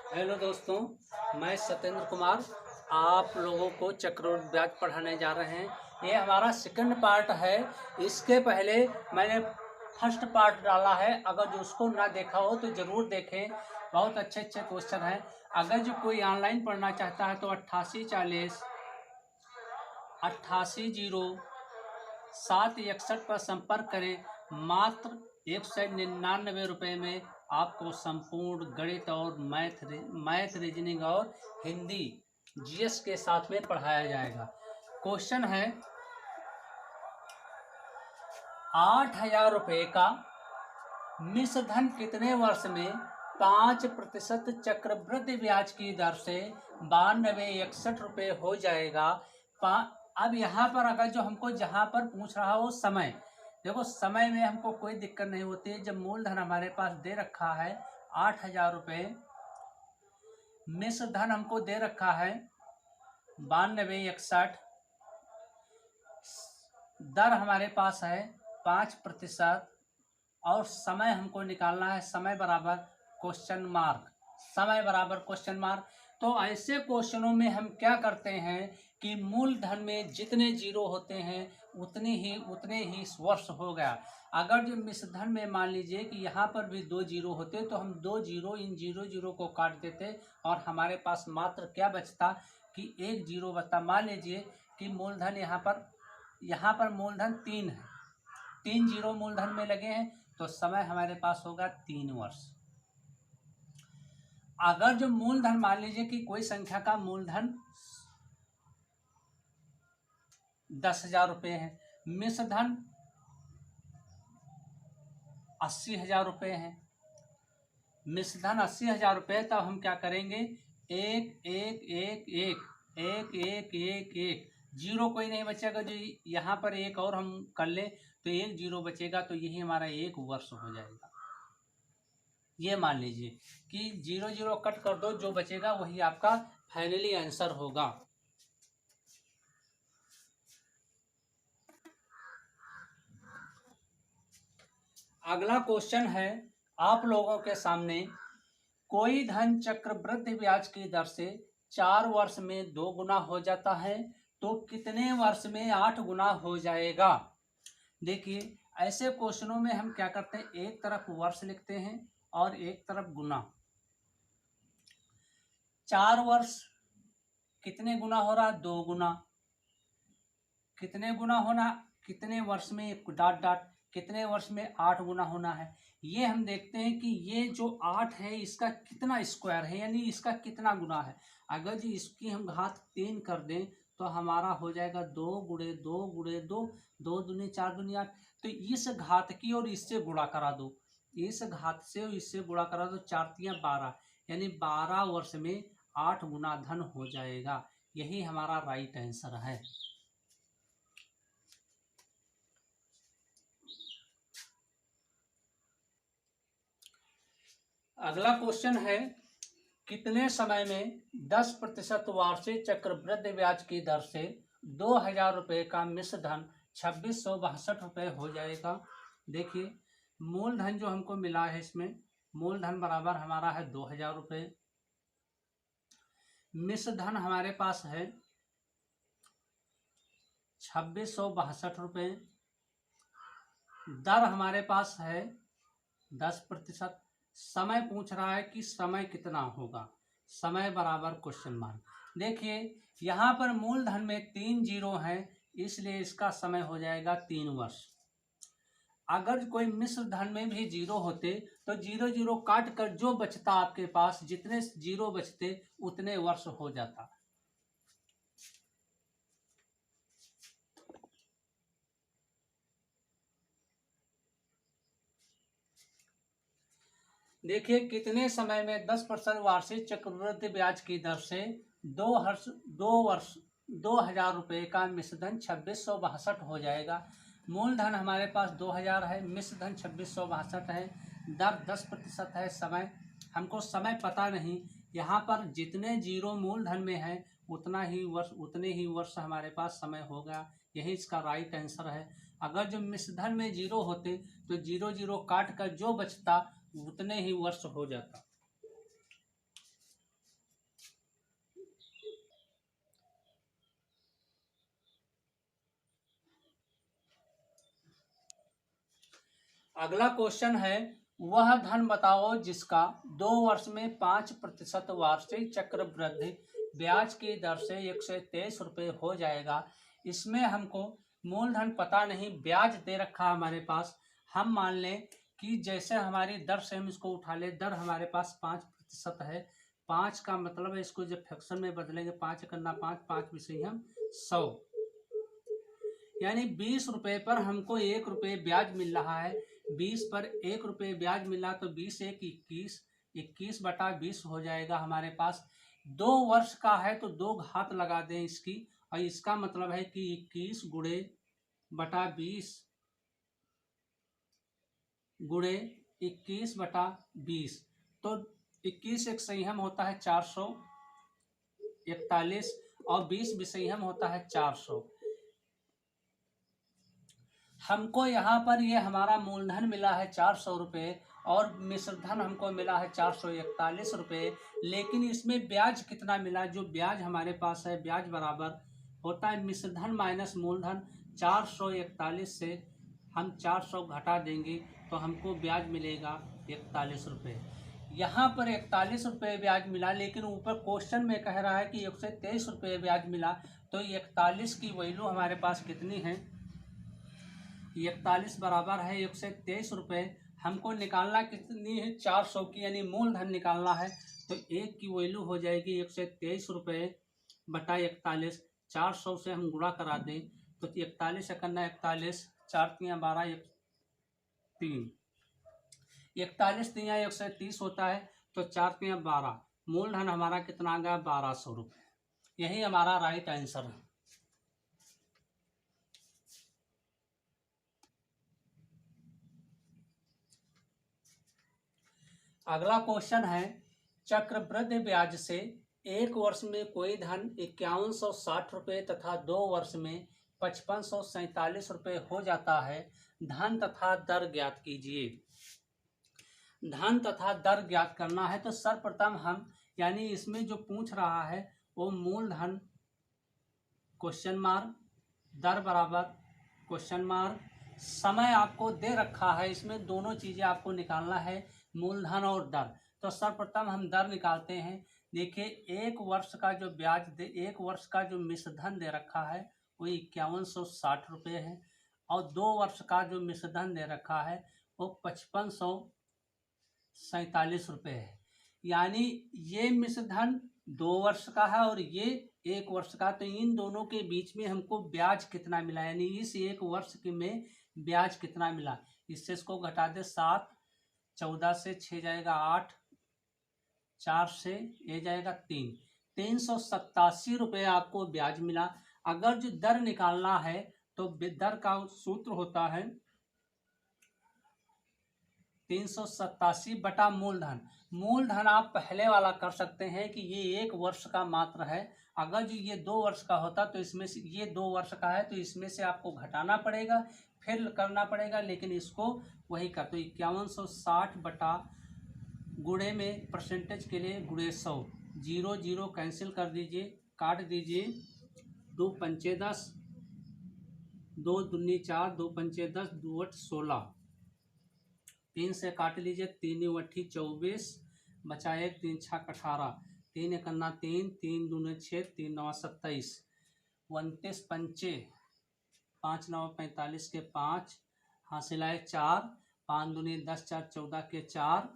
Hello दोस्तों, मैं सत्येंद्र कुमार आप लोगों को चक्रवृद्धि ब्याज पढ़ाने जा रहे हैं। ये हमारा सेकंड पार्ट है। इसके पहले मैंने फर्स्ट पार्ट डाला है, अगर जो उसको ना देखा हो तो ज़रूर देखें। बहुत अच्छे अच्छे क्वेश्चन हैं। अगर जो कोई ऑनलाइन पढ़ना चाहता है तो 8840 पर संपर्क करें। मात्र 199 रुपये में आपको संपूर्ण गणित और मैथ रीजनिंग और हिंदी जीएस के साथ में पढ़ाया जाएगा। क्वेश्चन है 8,000 रुपये का मिश्र धन कितने वर्ष में 5% चक्रवृद्धि ब्याज की दर से 9261 रुपये हो जाएगा। अब यहाँ पर अगर जो हमको जहाँ पर पूछ रहा हो समय, देखो समय में हमको कोई दिक्कत नहीं होती है। जब मूलधन हमारे पास दे रखा है 8,000 रुपये, मिश्र धन हमको दे रखा है 9261, दर हमारे पास है 5% और समय हमको निकालना है समय बराबर क्वेश्चन मार्क। तो ऐसे क्वेश्चनों में हम क्या करते हैं कि मूलधन में जितने जीरो होते हैं उतने ही वर्ष हो गया। अगर जो मिश्र धन में मान लीजिए कि यहाँ पर भी 2 जीरो होते तो हम 2 जीरो इन जीरो को काट देते और हमारे पास मात्र क्या बचता कि 1 जीरो बचता। मान लीजिए कि मूलधन यहाँ पर मूलधन 3 है, 3 जीरो मूलधन में लगे हैं तो समय हमारे पास होगा 3 वर्ष। अगर जो मूलधन मान लीजिए कि कोई संख्या का मूलधन 10,000 रुपये है, मिश्र धन 80,000 रुपये है, मिश्र धन 80,000 रुपये, तब हम क्या करेंगे 1 1 1 1 1 1 1 1 जीरो कोई नहीं बचेगा। जो यहाँ पर एक और हम कर ले तो 1 जीरो बचेगा, तो यही हमारा 1 वर्ष हो जाएगा। ये मान लीजिए कि 0 0 कट कर दो, जो बचेगा वही आपका फाइनली आंसर होगा। अगला क्वेश्चन है आप लोगों के सामने, कोई धन चक्रवृद्धि ब्याज की दर से 4 वर्ष में 2 गुना हो जाता है तो कितने वर्ष में 8 गुना हो जाएगा। देखिए ऐसे क्वेश्चनों में हम क्या करते हैं, एक तरफ वर्ष लिखते हैं और एक तरफ गुना। 4 वर्ष कितने गुना हो रहा, 2 गुना। कितने गुना होना, कितने वर्ष में डॉट डॉट, कितने वर्ष में 8 गुना होना है। ये हम देखते हैं कि ये जो 8 है इसका कितना स्क्वायर है, यानी इसका कितना गुना है। अगर जी इसकी हम घात 3 कर दें तो हमारा हो जाएगा 2 गुणे 2 गुणे 2, 2 दूनी 4 दूनी 8। तो इस घात की और इससे गुणा करा दो, इस घात से और इससे गुणा करा दो, 4 तियां 12, यानी 12 वर्ष में 8 गुना धन हो जाएगा। यही हमारा राइट आंसर है। अगला क्वेश्चन है, कितने समय में 10% वार्षिक चक्रवृद्धि ब्याज की दर से 2,000 रुपये का मिश्र धन 2662 रुपये हो जाएगा। देखिए मूलधन जो हमको मिला है, इसमें मूलधन बराबर हमारा है 2,000 रुपये, मिश्र धन हमारे पास है 2662 रुपये, दर हमारे पास है 10%, समय पूछ रहा है कि समय कितना होगा, समय बराबर क्वेश्चन मार्क। देखिए यहाँ पर मूलधन में 3 जीरो हैं, इसलिए इसका समय हो जाएगा 3 वर्ष। अगर कोई मिश्र धन में भी जीरो होते तो 0 0 काट कर जो बचता आपके पास, जितने जीरो बचते उतने वर्ष हो जाता। देखिए कितने समय में 10% वार्षिक चक्रवृद्धि ब्याज की दर से 2,000 रुपये का मिश्र धन 2662 हो जाएगा। मूलधन हमारे पास 2,000 है, मिश्र धन 2662 है, दर 10% है, समय हमको समय पता नहीं। यहाँ पर जितने जीरो मूलधन में है उतने ही वर्ष हमारे पास समय होगा। यही इसका राइट आंसर है। अगर जो मिश्र धन में जीरो होते तो 0 0 काट कर जो बचता उतने ही वर्ष हो जाता। अगला क्वेश्चन है, वह धन बताओ जिसका 2 वर्ष में 5% वार्षिक चक्रवृद्धि ब्याज की दर से 123 रुपये हो जाएगा। इसमें हमको मूलधन पता नहीं, ब्याज दे रखा हमारे पास। हम मान लें कि जैसे हमारी दर से हम इसको उठा ले, दर हमारे पास 5% है। 5 का मतलब है, इसको जब फ्रैक्शन में बदलेंगे, 5 करना 5, 5 विषय हम 100, यानी 20 रुपये पर हमको 1 रुपये ब्याज मिल रहा है। 20 पर 1 रुपये ब्याज मिला तो 20 1 21, 21/20 हो जाएगा हमारे पास। 2 वर्ष का है तो 2 घात लगा दें इसकी, और इसका मतलब है कि 21 × 20 तो 21 एक संयम होता है 441 और 20 विसंयम होता है 400। हमको यहाँ पर ये हमारा मूलधन मिला है 400 रुपये और मिश्रधन हमको मिला है 441 रुपये, लेकिन इसमें ब्याज कितना मिला? जो ब्याज हमारे पास है, ब्याज बराबर होता है मिश्रधन माइनस मूलधन। 441 से हम 400 घटा देंगे तो हमको ब्याज मिलेगा 41 रुपये। यहाँ पर 41 रुपये ब्याज मिला, लेकिन ऊपर क्वेश्चन में कह रहा है कि 123 रुपये ब्याज मिला। तो 41 की वैल्यू हमारे पास कितनी है? 41 बराबर है 123 रुपये। हमको निकालना कितनी है? 400 की, यानी मूलधन निकालना है। तो 1 की वैल्यू हो जाएगी 123 रुपये बटा 41। 400 से हम गुणा करा दें तो 41 करना 41, 4 × 12 3, 41 × 130 होता है। तो 4 × 12, मूलधन हमारा कितना आ गया? 1200 रुपये। यही हमारा राइट आंसर है। अगला क्वेश्चन है, चक्रवृद्धि ब्याज से 1 वर्ष में कोई धन 5160 रुपये तथा 2 वर्ष में 5547 रुपये हो जाता है। धन तथा दर ज्ञात कीजिए। धन तथा दर ज्ञात करना है तो सर्वप्रथम हम, यानी इसमें जो पूछ रहा है वो मूलधन क्वेश्चन मार्क, दर बराबर क्वेश्चन मार्क, समय आपको दे रखा है। इसमें दोनों चीज़ें आपको निकालना है, मूलधन और दर। तो सर्वप्रथम हम दर निकालते हैं। देखिए, 1 वर्ष का जो ब्याज 1 वर्ष का जो मिश्रधन दे रखा है वो 5160 रुपये है, और 2 वर्ष का जो मिश्रधन दे रखा है वो 5547 रुपये है। यानी ये मिश्रधन 2 वर्ष का है और ये 1 वर्ष का, तो इन दोनों के बीच में हमको ब्याज कितना मिला, यानी इस 1 वर्ष के में ब्याज कितना मिला। इससे इसको घटा दे, 7, 14 से 6 जाएगा 8, 4 से ये जाएगा 3, 387 रुपये आपको ब्याज मिला। अगर जो दर निकालना है तो दर का सूत्र होता है 387 बटा मूलधन। मूलधन आप पहले वाला कर सकते हैं कि ये 1 वर्ष का मात्र है। अगर जो ये 2 वर्ष का होता तो इसमें से, ये 2 वर्ष का है तो इसमें से आपको घटाना पड़ेगा, फिर करना पड़ेगा, लेकिन इसको वही कर। तो 5160 बटा गुणे में परसेंटेज के लिए गुणे 100, 0 0 कैंसिल कर दीजिए, काट दीजिए। 2 पंचे 10, 2 दूनी 4, 2 पंचे 10, 2 8 16, 3 से काट लीजिए, 3 × 8 24, बचा 1, 3 6 18, 3 × 1 3, 3 दूने 6, 3 9 27, 29 पंचे 5 9 45 के 5, हासिल आए 4, 5 दूनी 10, 4 14 के 4,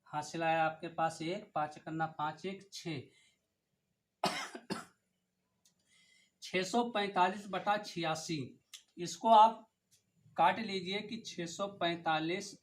हासिल आया आपके पास 1, 5 करना 5 1 6, 645 बटा 86। इसको आप काट लीजिए कि 645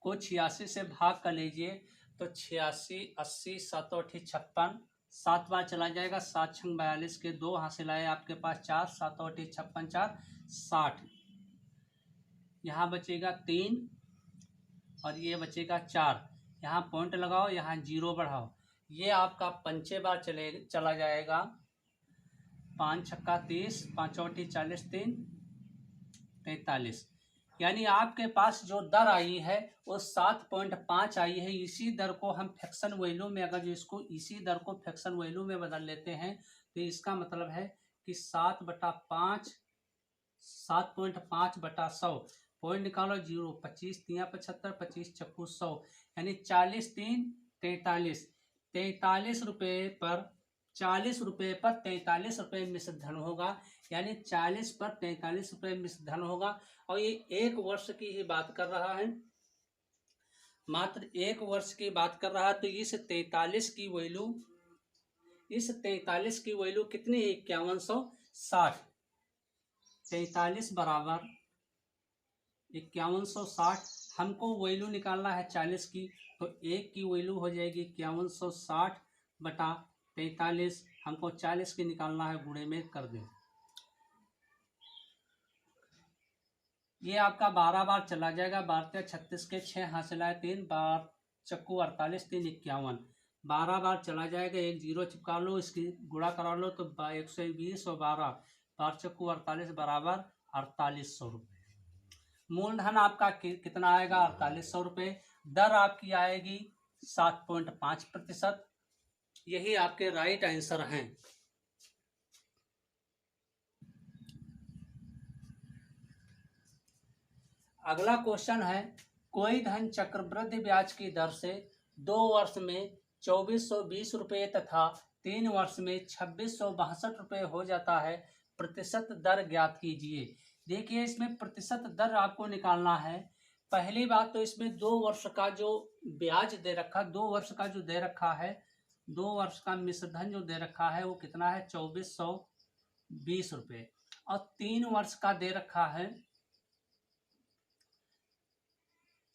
को 86 से भाग कर लीजिए तो 86 80 7 8 56, 7 बार चला जाएगा, 7 6 42 के 2, हासिल आए आपके पास 4, 7 8 56 4 60, यहाँ बचेगा 3 और ये बचेगा 4। यहाँ पॉइंट लगाओ, यहाँ 0 बढ़ाओ, ये आपका पंचे बार चला जाएगा। 5 छक्का 30, 5 8 40, 3 43, यानी आपके पास जो दर आई है वो 7.5 आई है। इसी दर को हम फ्रैक्शन वैल्यू में, अगर इसको इसी दर को फ्रैक्शन वैल्यू में बदल लेते हैं तो इसका मतलब है कि 7/5 7.5 बटा 100, पॉइंट निकालो 0, 25 तिया 75, 25 चक्कू 100, यानी 40 3 43, 43 रुपये पर 40 रुपये पर 43 रुपये मिश्र धन होगा, यानी 40 पर 43 रुपये मिश्र धन होगा। और ये 1 वर्ष की ही बात कर रहा है, मात्र 1 वर्ष की बात कर रहा है। तो इस 43 की वैल्यू, इस 43 की वैल्यू कितनी है? 5160। 43 बराबर 5160, हमको वैल्यू निकालना है 40 की, तो 1 की वैल्यू हो जाएगी 5160 बटा 43, हमको 40 की निकालना है, गुणे में कर दें। ये आपका 12 बार चला जाएगा, 12 36 के 6 हासिल है 3 बार, चक्कू 48 3 51, 12 बार चला जाएगा, एक 0 चिपका लो, इसकी गुणा करा लो तो 120 और 12 बार चक्कू 48 बराबर 4800 रुपये। मूलधन आपका कितना आएगा? 4800 रुपये। दर आपकी आएगी 7.5%। यही आपके राइट आंसर हैं। अगला क्वेश्चन है, कोई धन चक्रवृद्धि ब्याज की दर से 2 वर्ष में 2420 रुपये तथा 3 वर्ष में 2662 रुपये हो जाता है, प्रतिशत दर ज्ञात कीजिए। देखिए, इसमें प्रतिशत दर आपको निकालना है। पहली बात तो इसमें 2 वर्ष का जो ब्याज दे रखा, 2 वर्ष का जो दे रखा है, 2 वर्ष का मिश्र धन जो दे रखा है वो कितना है? 2420 रुपये। और 3 वर्ष का दे रखा है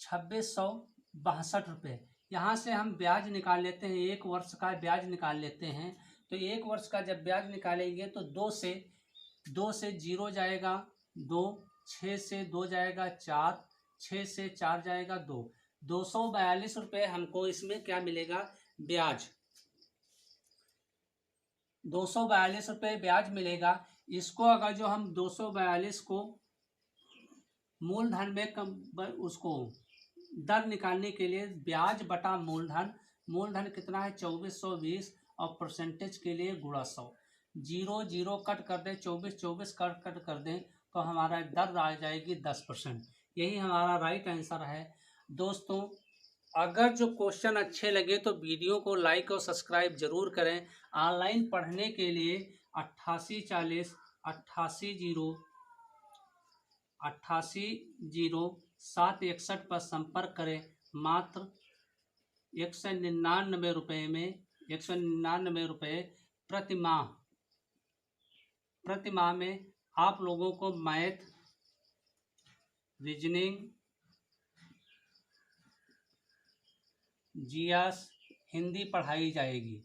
2662 रुपये। यहाँ से हम ब्याज निकाल लेते हैं, 1 वर्ष का ब्याज निकाल लेते हैं। तो 1 वर्ष का जब ब्याज निकालेंगे तो 2 से 0 जाएगा 2, 6 से 2 जाएगा 4, 6 से 4 जाएगा 2, 242 रुपये हमको इसमें क्या मिलेगा? ब्याज। 242 रुपये ब्याज मिलेगा। इसको अगर जो हम 242 को मूलधन में उसको दर निकालने के लिए ब्याज बटा मूलधन, मूलधन कितना है? 2420, और परसेंटेज के लिए गुणा 100, 0 0 कट कर दें, 24 24 कट कर दें तो हमारा दर आ जाएगी 10%। यही हमारा राइट आंसर है। दोस्तों, अगर जो क्वेश्चन अच्छे लगे तो वीडियो को लाइक और सब्सक्राइब जरूर करें। ऑनलाइन पढ़ने के लिए 8840 761 पर संपर्क करें। मात्र 199 रुपये में 199 रुपये प्रति माह में आप लोगों को मैथ, रीजनिंग, जीएस, हिंदी पढ़ाई जाएगी।